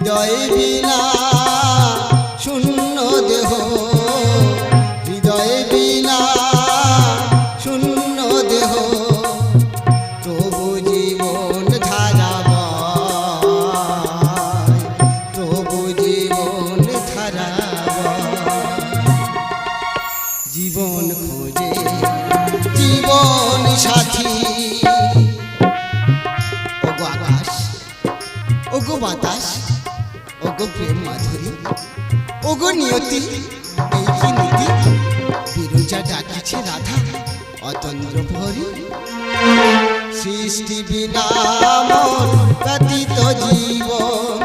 হৃদয় বিনা শূন্য দেহ, হৃদয় বিনা শূন্য দেহ, তবু জীবন ধারা বয়, তবু জীবন ধারা জীবন খোঁজে জীবন সাথী। ওগো আকাশ, ওগো বাতাস, ওগো প্রেম মাধুরী, ওগো নিয়তি, এই কি নীতি? বিরজা ডাকিছে রাধা অতন্দ্র ভরি, সৃষ্টি বিনা মন ব্যতীত জীবন,